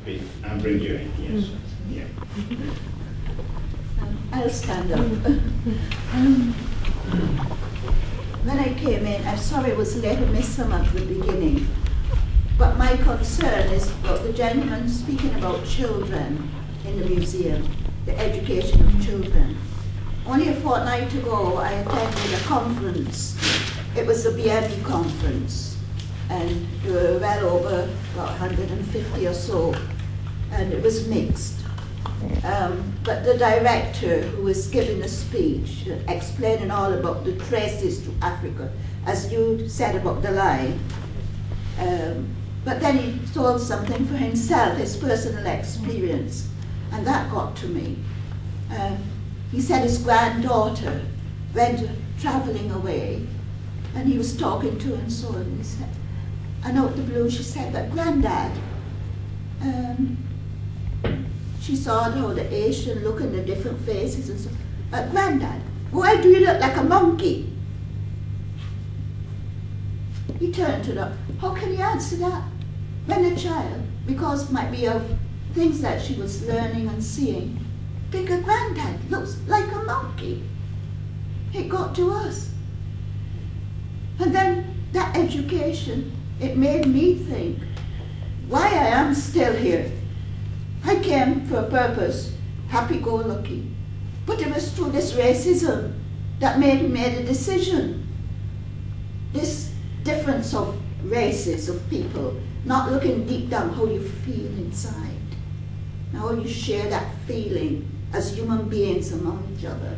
and bring you in. Yes. Yeah. I'll stand up. When I came in, I'm sorry I was late, I missed some of the beginning. But my concern is about the gentleman speaking about children in the museum, the education of children. Only a fortnight ago, I attended a conference. It was the BME conference, and there were well over about 150 or so, and it was mixed. But the director, who was giving a speech explaining all about the traces to Africa, as you said about the line, but then he told something for himself, his personal experience, and that got to me. He said his granddaughter went traveling away, and he was talking to her and so on, and he said, and out the blue she said, but Granddad, she saw how the Asian look in the different faces and so, but Granddad, why do you look like a monkey? He turned to her, how can you answer that? When a child, because it might be of things that she was learning and seeing, think a Granddad looks like a monkey. It got to us. And then that education, it made me think why I am still here. I came for a purpose, happy-go-lucky, but it was through this racism that made me made a decision. This difference of races, of people, not looking deep down how you feel inside, how you share that feeling as human beings among each other.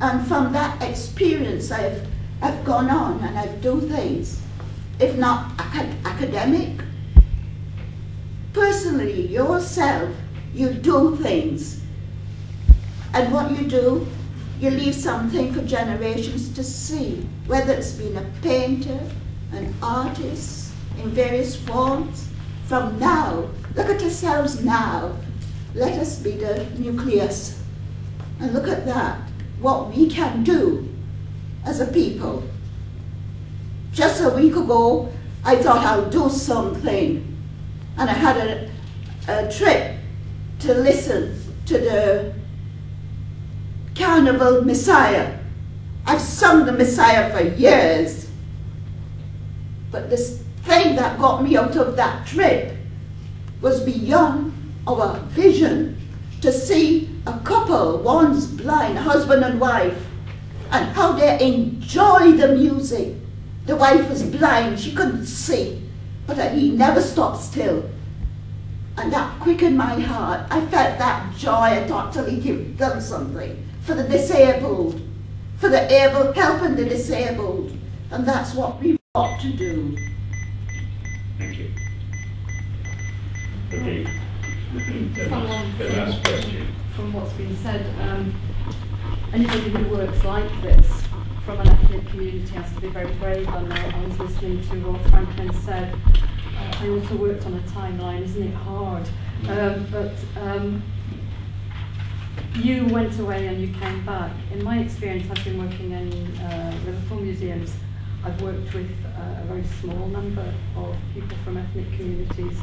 And from that experience, I've gone on and I've done things, if not academic. Personally, yourself, you do things. And what you do, you leave something for generations to see, whether it's been a painter, an artist, in various forms. From now, look at ourselves now. Let us be the nucleus. And look at that, what we can do as a people. Just a week ago, I thought I'll do something. And I had a trip to listen to the Carnival Messiah. I've sung the Messiah for years. But this thing that got me out of that trip was beyond our vision. To see a couple, one's blind, husband and wife, and how they enjoy the music. The wife was blind, she couldn't see, but he never stopped still. And that quickened my heart. I felt that joy. I thought, till he'd done something for the disabled, for the able, helping the disabled. And that's what we've got to do. Thank you. Okay. The last question. From what's been said, anybody who works like this from an ethnic community has to be very brave. And I was listening to what Franklin said. I also worked on a timeline, isn't it hard? But you went away and you came back. In my experience, I've been working in Liverpool museums. I've worked with a very small number of people from ethnic communities.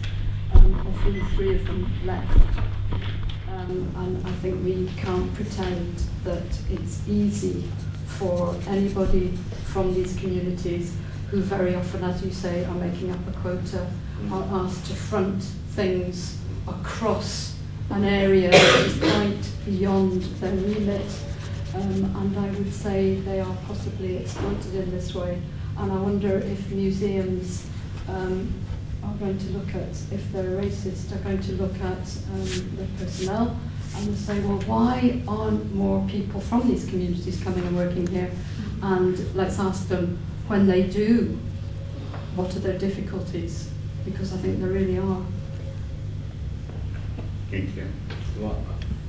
Often 3 of them left. And I think we can't pretend that it's easy for anybody from these communities who very often, as you say, are making up a quota, are asked to front things across an area that is quite beyond their remit. And I would say they are possibly exploited in this way. And I wonder if museums are going to look at, if they're racist, are going to look at the personnel and say, well, why aren't more people from these communities coming and working here? And let's ask them, when they do, what are their difficulties? Because I think there really are. Thank you. Well,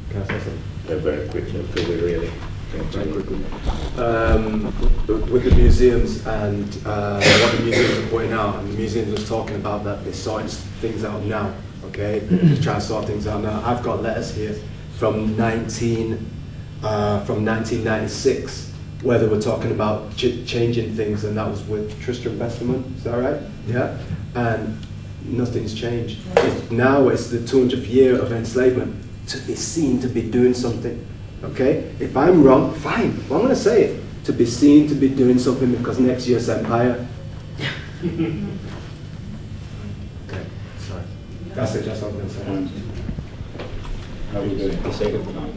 can I say something? Very quickly, because we really Very quickly. With the museums and what the museums are putting out, and the museums are talking about that they're sorting things out now, okay? Just trying to sort things out now. I've got letters here from 1996 where they were talking about changing things, and that was with Tristram Westermann, is that right? Yeah. And nothing's changed. Now it's the 200th year of enslavement to be seen to be doing something. Okay? If I'm wrong, fine. Well, I'm going to say it. To be seen to be doing something because next year's empire. Okay, sorry. That's it, just what I'm going to say. How are we doing? The second time.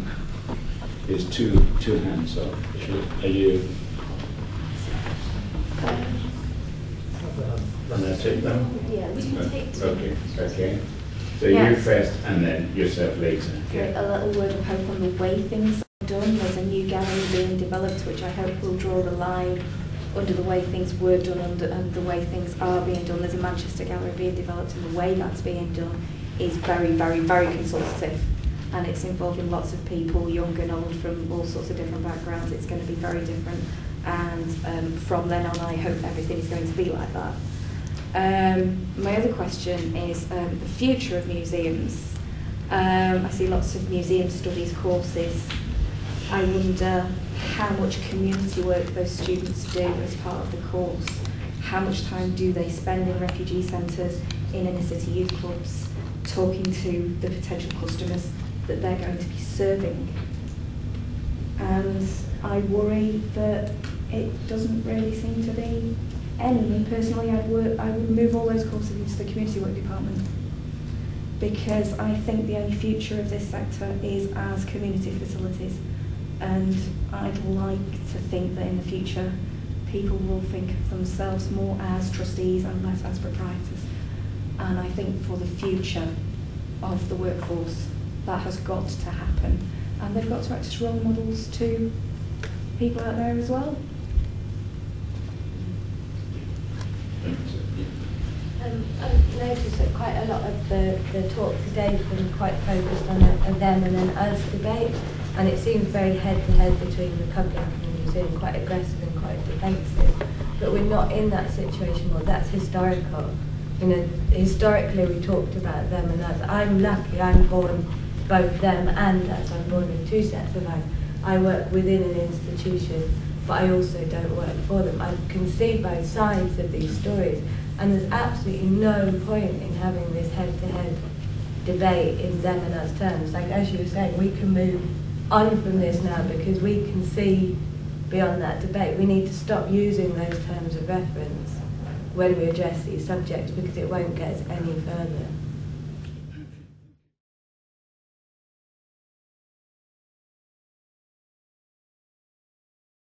There's two hands up. Are you? And that's it then? Yeah, we can take two. Okay. So Yeah. you first and then yourself later. A little word of hope on the way things are done. There's a new gallery being developed which I hope will draw the line under the way things were done and the way things are being done. There's a Manchester gallery being developed and the way that's being done is very, very, very consultative. And it's involving lots of people, young and old, from all sorts of different backgrounds. It's going to be very different. And from then on, I hope everything is going to be like that. My other question is the future of museums. I see lots of museum studies courses. I wonder how much community work those students do as part of the course. How much time do they spend in refugee centres, in inner city youth clubs, talking to the potential customers that they're going to be serving. And I worry that it doesn't really seem to be any. Me personally, I would move all those courses into the community work department, because I think the only future of this sector is as community facilities, and I'd like to think that in the future people will think of themselves more as trustees and less as proprietors. And I think for the future of the workforce, that has got to happen, and they've got to act as role models to people out there as well. I've noticed that quite a lot of the talk today has been quite focused on a them and then us debate, and it seems very head-to-head between the public and the museum, quite aggressive and quite defensive. But we're not in that situation, well, that's historical. You know, historically we talked about them and us. I'm lucky, I'm born both them and us. I'm born in two sets of lives. I work within an institution, but I also don't work for them. I can see both sides of these stories, and there's absolutely no point in having this head-to-head debate in them and us terms. Like, as you were saying, we can move on from this now because we can see beyond that debate. We need to stop using those terms of reference when we address these subjects, because it won't get us any further.